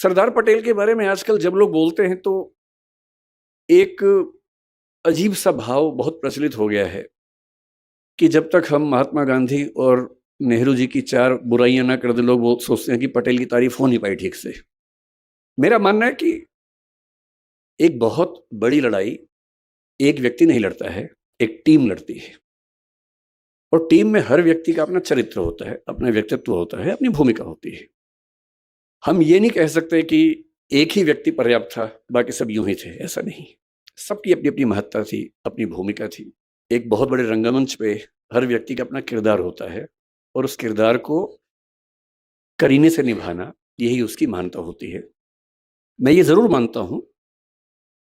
सरदार पटेल के बारे में आजकल जब लोग बोलते हैं तो एक अजीब सा भाव बहुत प्रचलित हो गया है कि जब तक हम महात्मा गांधी और नेहरू जी की चार बुराइयां ना कर दे, लोग वो सोचते हैं कि पटेल की तारीफ हो नहीं पाई ठीक से। मेरा मानना है कि एक बहुत बड़ी लड़ाई एक व्यक्ति नहीं लड़ता है, एक टीम लड़ती है। और टीम में हर व्यक्ति का अपना चरित्र होता है, अपना व्यक्तित्व होता है, अपनी भूमिका होती है। हम ये नहीं कह सकते कि एक ही व्यक्ति पर्याप्त था, बाकी सब यूं ही थे, ऐसा नहीं। सबकी अपनी अपनी महत्ता थी, अपनी भूमिका थी। एक बहुत बड़े रंगमंच पे हर व्यक्ति का अपना किरदार होता है और उस किरदार को करीने से निभाना, यही उसकी महानता होती है। मैं ये जरूर मानता हूं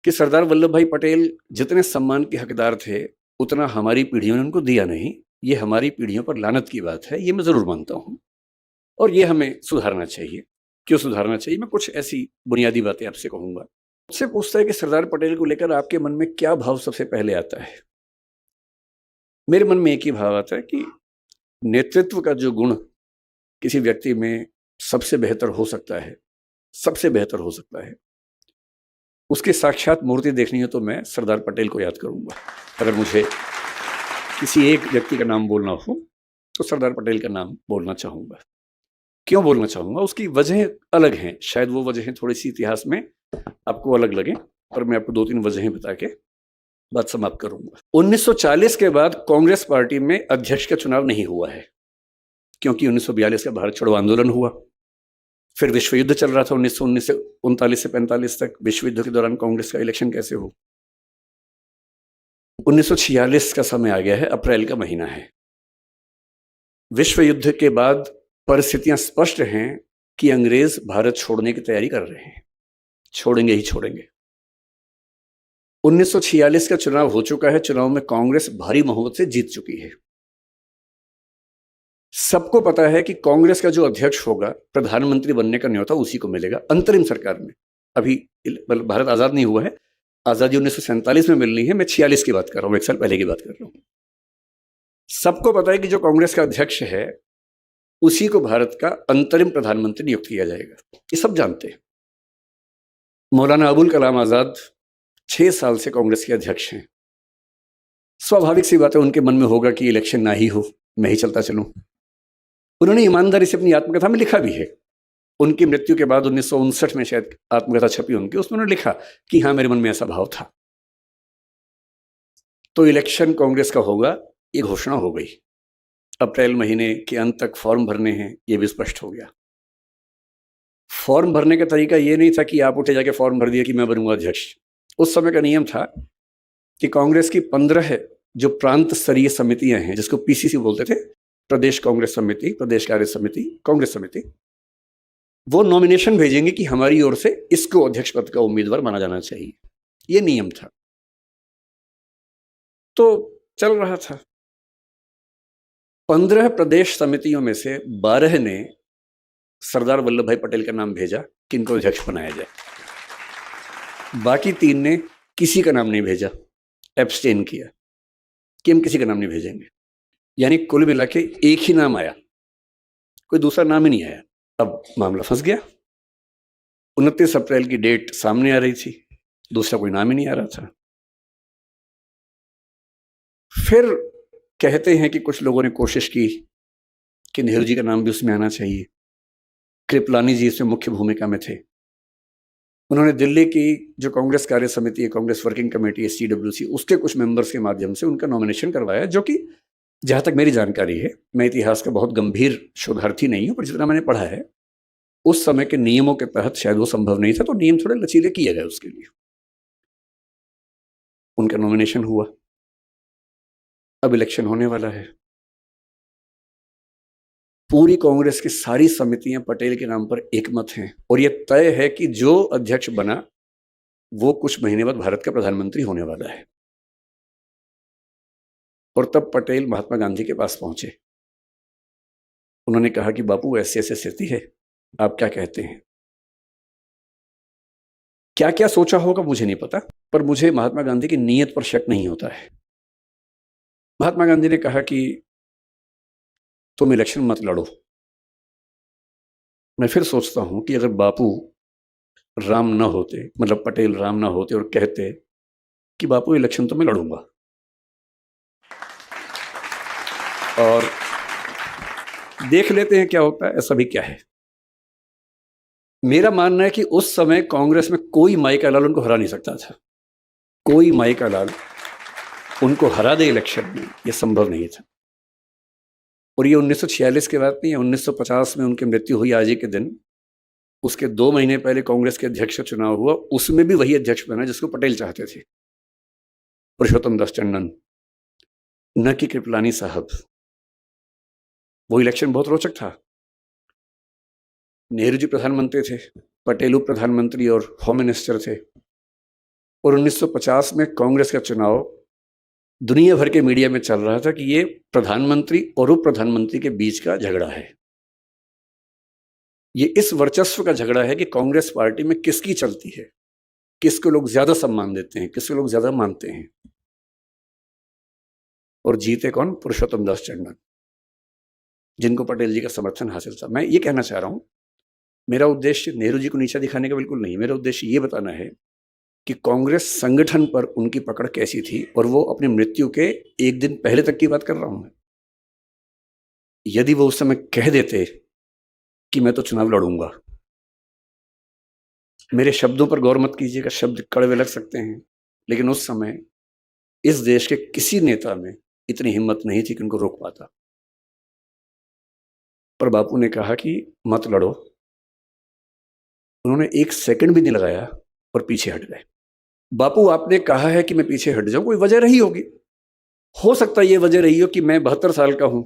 कि सरदार वल्लभ भाई पटेल जितने सम्मान के हकदार थे उतना हमारी पीढ़ियों ने उनको दिया नहीं। ये हमारी पीढ़ियों पर लानत की बात है, ये मैं जरूर मानता हूं और ये हमें सुधारना चाहिए। क्यों सुधारना चाहिए? मैं कुछ ऐसी बुनियादी बातें आपसे कहूंगा। मुझसे पूछता है कि सरदार पटेल को लेकर आपके मन में क्या भाव सबसे पहले आता है? मेरे मन में एक ही भाव आता है कि नेतृत्व का जो गुण किसी व्यक्ति में सबसे बेहतर हो सकता है, सबसे बेहतर हो सकता है, उसकी साक्षात मूर्ति देखनी है तो मैं सरदार पटेल को याद करूंगा। अगर मुझे किसी एक व्यक्ति का नाम बोलना हो तो सरदार पटेल का नाम बोलना चाहूंगा। क्यों बोलना चाहूंगा? उसकी वजह अलग हैं, शायद वो वजहें थोड़ी सी इतिहास में आपको अलग लगे, पर मैं आपको 2-3 वजहें बता के बात समाप्त करूंगा। 1940 के बाद कांग्रेस पार्टी में अध्यक्ष का चुनाव नहीं हुआ है, क्योंकि 1942 का भारत छोड़ो आंदोलन हुआ। फिर विश्व युद्ध चल रहा था 1919 से 39 से 45 तक। विश्व युद्ध के दौरान कांग्रेस का इलेक्शन कैसे हो? 1946 का समय आ गया है, अप्रैल का महीना है। विश्व युद्ध के बाद परिस्थितियां स्पष्ट हैं कि अंग्रेज भारत छोड़ने की तैयारी कर रहे हैं, छोड़ेंगे ही छोड़ेंगे। 1946 का चुनाव हो चुका है, चुनाव में कांग्रेस भारी बहुमत से जीत चुकी है। सबको पता है कि कांग्रेस का जो अध्यक्ष होगा, प्रधानमंत्री बनने का न्योता उसी को मिलेगा अंतरिम सरकार में। अभी भारत आजाद नहीं हुआ है, आजादी 1947 में मिलनी है। मैं 46 की बात कर रहा हूं, 1 साल पहले की बात कर रहा हूं। सबको पता है कि जो कांग्रेस का अध्यक्ष है उसी को भारत का अंतरिम प्रधानमंत्री नियुक्त किया जाएगा, ये सब जानते हैं। मौलाना अबुल कलाम आजाद 6 साल से कांग्रेस के अध्यक्ष हैं। स्वाभाविक सी बात है, उनके मन में होगा कि इलेक्शन ना ही हो, मैं ही चलता चलूं। उन्होंने ईमानदारी से अपनी आत्मकथा में लिखा भी है। उनकी मृत्यु के बाद 1959 में शायद आत्मकथा छपी उनकी, उसमें उन्होंने लिखा कि हाँ, मेरे मन में ऐसा भाव था। तो इलेक्शन कांग्रेस का होगा, ये घोषणा हो गई। अप्रैल महीने के अंत तक फॉर्म भरने हैं, ये भी स्पष्ट हो गया। फॉर्म भरने का तरीका ये नहीं था कि आप उठे जाके फॉर्म भर दिया कि मैं बनूंगा अध्यक्ष। उस समय का नियम था कि कांग्रेस की 15 जो प्रांत स्तरीय समितियां हैं, जिसको पीसीसी बोलते थे, प्रदेश कांग्रेस समिति, प्रदेश कार्य समिति, कांग्रेस समिति, वो नॉमिनेशन भेजेंगे कि हमारी ओर से इसको अध्यक्ष पद का उम्मीदवार माना जाना चाहिए। ये नियम था। तो चल रहा था। 15 प्रदेश समितियों में से 12 ने सरदार वल्लभ भाई पटेल का नाम भेजा कि इनको अध्यक्ष बनाया जाए। बाकी 3 ने किसी का नाम नहीं भेजा, एब्सटेन किया कि हम किसी का नाम नहीं भेजेंगे। यानी कुल मिला के एक ही नाम आया, कोई दूसरा नाम ही नहीं आया। अब मामला फंस गया। 29 अप्रैल की डेट सामने आ रही थी, दूसरा कोई नाम ही नहीं आ रहा था। फिर कहते हैं कि कुछ लोगों ने कोशिश की कि नेहरू जी का नाम भी उसमें आना चाहिए। कृपलानी जी इसमें मुख्य भूमिका में थे। उन्होंने दिल्ली की जो कांग्रेस कार्य समिति है, कांग्रेस वर्किंग कमेटी है, CWC, उसके कुछ मेंबर्स के माध्यम से उनका नॉमिनेशन करवाया, जो कि जहां तक मेरी जानकारी है, मैं इतिहास का बहुत गंभीर शोधार्थी नहीं हूं, पर जितना मैंने पढ़ा है उस समय के नियमों के तहत शायद वो संभव नहीं था, तो नियम थोड़े लचीले किए गए उसके लिए। उनका नॉमिनेशन हुआ। अब इलेक्शन होने वाला है। पूरी कांग्रेस की सारी समितियां पटेल के नाम पर एकमत हैं और यह तय है कि जो अध्यक्ष बना वो कुछ महीने बाद भारत का प्रधानमंत्री होने वाला है। और तब पटेल महात्मा गांधी के पास पहुंचे। उन्होंने कहा कि बापू, ऐसी ऐसी स्थिति है, आप क्या कहते हैं? क्या क्या सोचा होगा मुझे नहीं पता, पर मुझे महात्मा गांधी की नीयत पर शक नहीं होता है। महात्मा गांधी ने कहा कि तुम इलेक्शन मत लड़ो। मैं फिर सोचता हूं कि अगर बापू राम ना होते, मतलब पटेल राम ना होते और कहते कि बापू इलेक्शन तो मैं लड़ूंगा, और देख लेते हैं क्या होता है, ऐसा भी क्या है। मेरा मानना है कि उस समय कांग्रेस में कोई माई का लाल उनको हरा नहीं सकता था, कोई माई का लाल उनको हरा दे इलेक्शन में, यह संभव नहीं था। और ये 1946 के बाद नहीं है, 1950 में उनकी मृत्यु हुई आज ही के दिन, उसके 2 महीने पहले कांग्रेस के अध्यक्ष का चुनाव हुआ, उसमें भी वही अध्यक्ष बना जिसको पटेल चाहते थे, पुरुषोत्तम दास टंडन, न कि कृपलानी साहब। वो इलेक्शन बहुत रोचक था। नेहरू जी प्रधानमंत्री थे, पटेल उप प्रधानमंत्री और होम मिनिस्टर थे, और 1950 में कांग्रेस का चुनाव दुनिया भर के मीडिया में चल रहा था कि ये प्रधानमंत्री और उप प्रधानमंत्री के बीच का झगड़ा है। ये इस वर्चस्व का झगड़ा है कि कांग्रेस पार्टी में किसकी चलती है, किसको लोग ज्यादा सम्मान देते हैं, किसको लोग ज्यादा मानते हैं। और जीते कौन? पुरुषोत्तम दास टंडन, जिनको पटेल जी का समर्थन हासिल था। मैं ये कहना चाह रहा हूं, मेरा उद्देश्य नेहरू जी को नीचा दिखाने का बिल्कुल नहीं, मेरा उद्देश्य ये बताना है कि कांग्रेस संगठन पर उनकी पकड़ कैसी थी, और वो अपनी मृत्यु के 1 दिन पहले तक की बात कर रहा हूं मैं। यदि वो उस समय कह देते कि मैं तो चुनाव लड़ूंगा, मेरे शब्दों पर गौर मत कीजिएगा, शब्द कड़वे लग सकते हैं, लेकिन उस समय इस देश के किसी नेता में इतनी हिम्मत नहीं थी कि उनको रोक पाता। पर बापू ने कहा कि मत लड़ो, उन्होंने 1 सेकंड भी नहीं लगाया और पीछे हट गए। बापू आपने कहा है कि मैं पीछे हट जाऊं, कोई वजह रही होगी, हो सकता है ये वजह रही हो कि मैं 72 साल का हूं,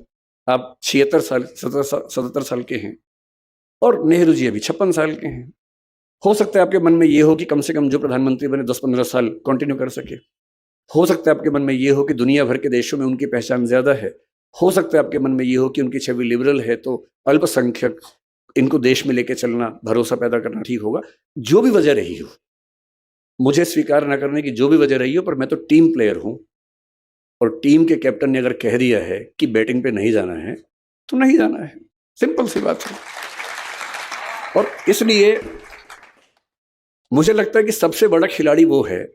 आप 76 साल 77 साल के हैं, और नेहरू जी अभी 56 साल के हैं। हो सकता है आपके मन में ये हो कि कम से कम जो प्रधानमंत्री बने 10-15 साल कंटिन्यू कर सके। हो सकता है आपके मन में ये हो कि दुनिया भर के देशों में उनकी पहचान ज्यादा है। हो सकता है आपके मन में ये हो कि उनकी छवि लिबरल है, तो अल्पसंख्यक इनको देश में लेके चलना, भरोसा पैदा करना ठीक होगा। जो भी वजह रही हो, मुझे स्वीकार न करने की जो भी वजह रही हो, पर मैं तो टीम प्लेयर हूं, और टीम के कैप्टन ने अगर कह दिया है कि बैटिंग पे नहीं जाना है तो नहीं जाना है, सिंपल सी बात है। और इसलिए मुझे लगता है कि सबसे बड़ा खिलाड़ी वो है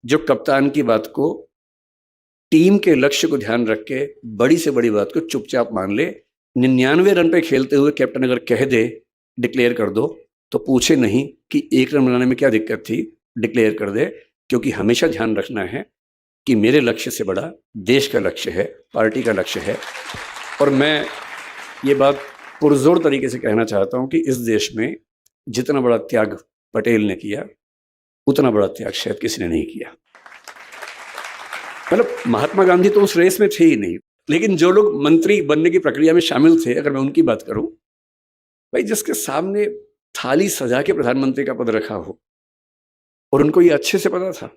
जो कप्तान की बात को, टीम के लक्ष्य को ध्यान रख के बड़ी से बड़ी बात को चुपचाप मान ले। 99 रन पे खेलते हुए कैप्टन अगर कह दे डिक्लेयर कर दो, तो पूछे नहीं कि 1 रन बनाने में क्या दिक्कत थी, डिक्लेयर कर दे। क्योंकि हमेशा ध्यान रखना है कि मेरे लक्ष्य से बड़ा देश का लक्ष्य है, पार्टी का लक्ष्य है। और मैं ये बात पुरजोर तरीके से कहना चाहता हूं कि इस देश में जितना बड़ा त्याग पटेल ने किया, उतना बड़ा त्याग शायद किसी ने नहीं किया। मतलब महात्मा गांधी तो उस रेस में थे ही नहीं, लेकिन जो लोग मंत्री बनने की प्रक्रिया में शामिल थे, अगर मैं उनकी बात करूं, भाई जिसके सामने थाली सजा के प्रधानमंत्री का पद रखा हो, और उनको ये अच्छे से पता था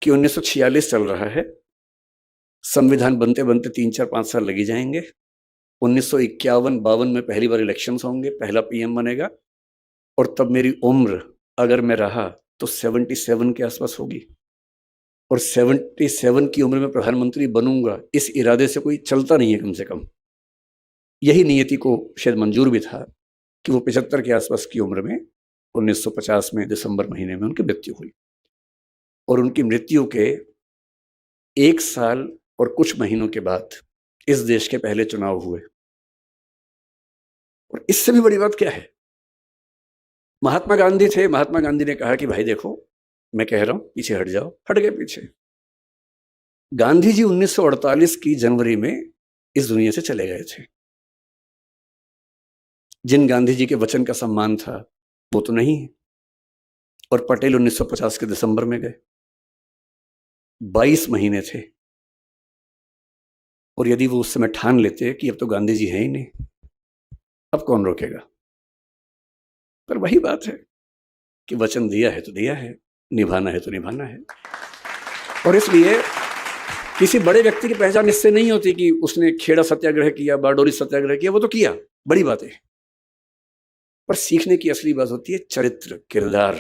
कि 1946 चल रहा है, संविधान बनते बनते 3-4-5 साल लगी जाएंगे, 1951-52 में पहली बार इलेक्शंस होंगे, पहला पीएम बनेगा, और तब मेरी उम्र अगर मैं रहा तो 77 के आसपास होगी, और 77 की उम्र में प्रधानमंत्री बनूंगा, इस इरादे से कोई चलता नहीं है। कम से कम यही नियति को शायद मंजूर भी था कि वो 75 के आसपास की उम्र में 1950 में दिसंबर महीने में उनकी मृत्यु हुई। और उनकी मृत्यु के 1 साल और कुछ महीनों के बाद इस देश के पहले चुनाव हुए। और इससे भी बड़ी बात क्या है, महात्मा गांधी थे, महात्मा गांधी ने कहा कि भाई देखो मैं कह रहा हूं पीछे हट जाओ, हट गए पीछे। गांधी जी 1948 की जनवरी में इस दुनिया से चले गए थे। जिन गांधी जी के वचन का सम्मान था वो तो नहीं है। और पटेल 1950 के दिसंबर में गए, 22 महीने थे। और यदि वो उस समय ठान लेते कि अब तो गांधी जी हैं ही नहीं, अब कौन रोकेगा। पर वही बात है कि वचन दिया है तो दिया है, निभाना है तो निभाना है। और इसलिए किसी बड़े व्यक्ति की पहचान इससे नहीं होती कि उसने खेड़ा सत्याग्रह किया, बारडोली सत्याग्रह किया, वो तो किया, बड़ी बात है। पर सीखने की असली बात होती है चरित्र, किरदार,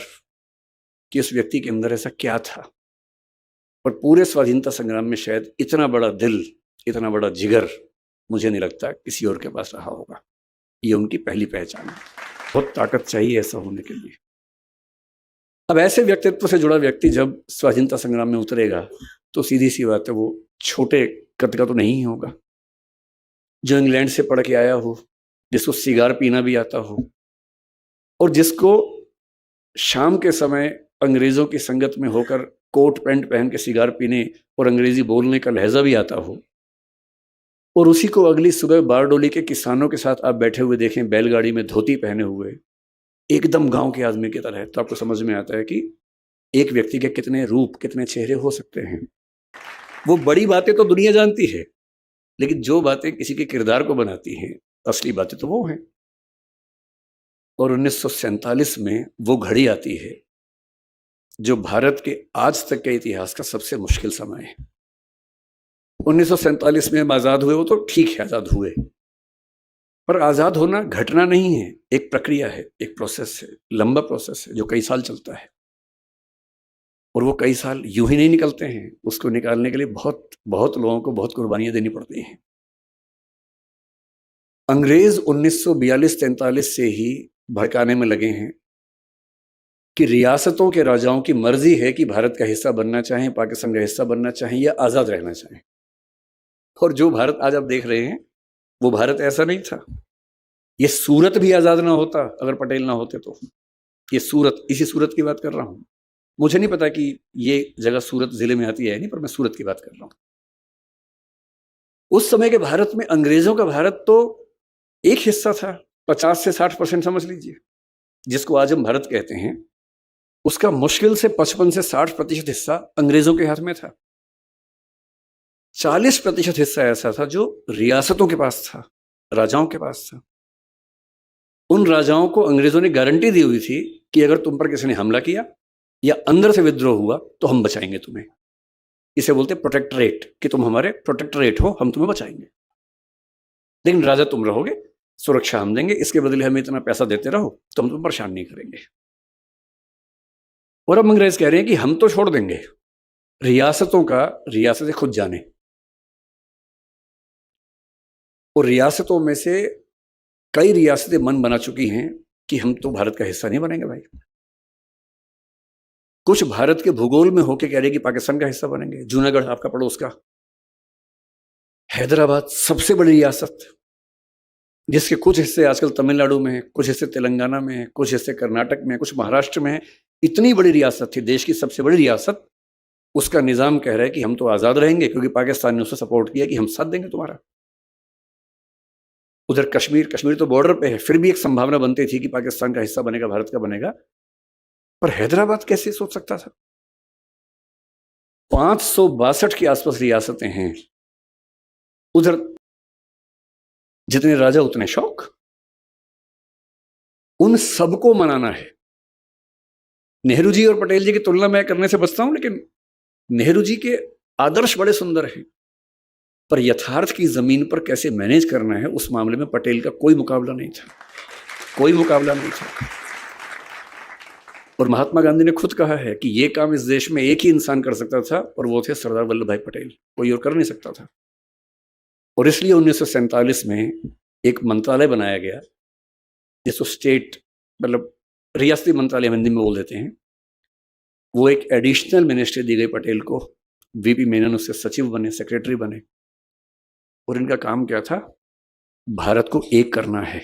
कि उस व्यक्ति के अंदर ऐसा क्या था। और पूरे स्वाधीनता संग्राम में शायद इतना बड़ा दिल, इतना बड़ा जिगर मुझे नहीं लगता किसी और के पास रहा होगा। ये उनकी पहली पहचान है। बहुत ताकत चाहिए ऐसा होने के लिए। अब ऐसे व्यक्तित्व से जुड़ा व्यक्ति जब स्वाधीनता संग्राम में उतरेगा तो सीधी सी बात है, वो छोटे कद का तो नहीं होगा। जो इंग्लैंड से पढ़ के आया हो, जिसको सिगार पीना भी आता हो, और जिसको शाम के समय अंग्रेजों की संगत में होकर कोट पैंट पहन के सिगार पीने और अंग्रेजी बोलने का लहजा भी आता हो, और उसी को अगली सुबह बारडोली के किसानों के साथ आप बैठे हुए देखें, बैलगाड़ी में धोती पहने हुए, एकदम गांव के आदमी की तरह, तो आपको समझ में आता है कि एक व्यक्ति के कितने रूप, कितने चेहरे हो सकते हैं। वो बड़ी बातें तो दुनिया जानती है, लेकिन जो बातें किसी के किरदार को बनाती हैं, असली बातें तो वो हैं। और 1947 में वो घड़ी आती है जो भारत के आज तक के इतिहास का सबसे मुश्किल समय है। 1947 में हम आज़ाद हुए, वो तो ठीक है, आज़ाद हुए, पर आज़ाद होना घटना नहीं है, एक प्रक्रिया है, एक प्रोसेस है, लंबा प्रोसेस है जो कई साल चलता है। और वो कई साल यूं ही नहीं निकलते हैं, उसको निकालने के लिए बहुत बहुत लोगों को बहुत कुर्बानियां देनी पड़ती हैं। अंग्रेज 1942-43 से ही भड़काने में लगे हैं कि रियासतों के राजाओं की मर्जी है कि भारत का हिस्सा बनना चाहें, पाकिस्तान का हिस्सा बनना चाहें या आज़ाद रहना चाहें। और जो भारत आज आप देख रहे हैं वो भारत ऐसा नहीं था। ये सूरत भी आज़ाद ना होता अगर पटेल ना होते तो। ये सूरत, इसी सूरत की बात कर रहा हूं। मुझे नहीं पता कि ये जगह सूरत जिले में आती है नहीं, पर मैं सूरत की बात कर रहा हूं। उस समय के भारत में अंग्रेजों का भारत तो एक हिस्सा था, 50 से 60% समझ लीजिए, जिसको आज हम भारत कहते हैं। उसका मुश्किल से 55 से 60% हिस्सा अंग्रेजों के हाथ में था। 40% हिस्सा ऐसा था जो रियासतों के पास था, राजाओं के पास था। उन राजाओं को अंग्रेजों ने गारंटी दी हुई थी कि अगर तुम पर किसी ने हमला किया या अंदर से विद्रोह हुआ तो हम बचाएंगे तुम्हें। इसे बोलते प्रोटेक्टरेट, कि तुम हमारे प्रोटेक्टरेट हो, हम तुम्हें बचाएंगे, लेकिन राजा तुम रहोगे, सुरक्षा हम देंगे, इसके बदले हमें इतना पैसा देते रहो तो हम तुम्हें परेशान नहीं करेंगे। और अब अंग्रेज कह रहे हैं कि हम तो छोड़ देंगे, रियासतों का रियासतें खुद जाने। और रियासतों में से कई रियासतें मन बना चुकी हैं कि हम तो भारत का हिस्सा नहीं बनेंगे भाई। कुछ भारत के भूगोल में होके कह रहे हैं कि पाकिस्तान का हिस्सा बनेंगे। जूनागढ़ आपका पड़ोस का, हैदराबाद सबसे बड़ी रियासत, जिसके कुछ हिस्से आजकल तमिलनाडु में है, कुछ हिस्से तेलंगाना में है, कुछ हिस्से कर्नाटक में है, कुछ महाराष्ट्र में है। इतनी बड़ी रियासत थी, देश की सबसे बड़ी रियासत। उसका निजाम कह रहा है कि हम तो आज़ाद रहेंगे क्योंकि पाकिस्तान ने उसे सपोर्ट किया कि हम साथ देंगे तुम्हारा। उधर कश्मीर तो बॉर्डर पे है, फिर भी एक संभावना बनती थी कि पाकिस्तान का हिस्सा बनेगा, भारत का बनेगा। पर हैदराबाद कैसे सोच सकता था? 562 के आसपास रियासतें हैं। उधर जितने राजा उतने शौक, उन सबको मनाना है। नेहरू जी और पटेल जी की तुलना मैं करने से बचता हूं, लेकिन नेहरू जी के आदर्श बड़े सुंदर हैं, पर यथार्थ की जमीन पर कैसे मैनेज करना है उस मामले में पटेल का कोई मुकाबला नहीं था, कोई मुकाबला नहीं था। और महात्मा गांधी ने खुद कहा है कि यह काम इस देश में एक ही इंसान कर सकता था, और वो थे सरदार वल्लभ भाई पटेल, कोई और कर नहीं सकता था। और इसलिए 1947 में एक मंत्रालय बनाया गया जिसको स्टेट, मतलब रियासती मंत्रालय हिंदी में बोल देते हैं। वो एक एडिशनल मिनिस्ट्री दी गई पटेल को, वीपी मेनन उससे सचिव बने, सेक्रेटरी बने। और इनका काम क्या था? भारत को एक करना है।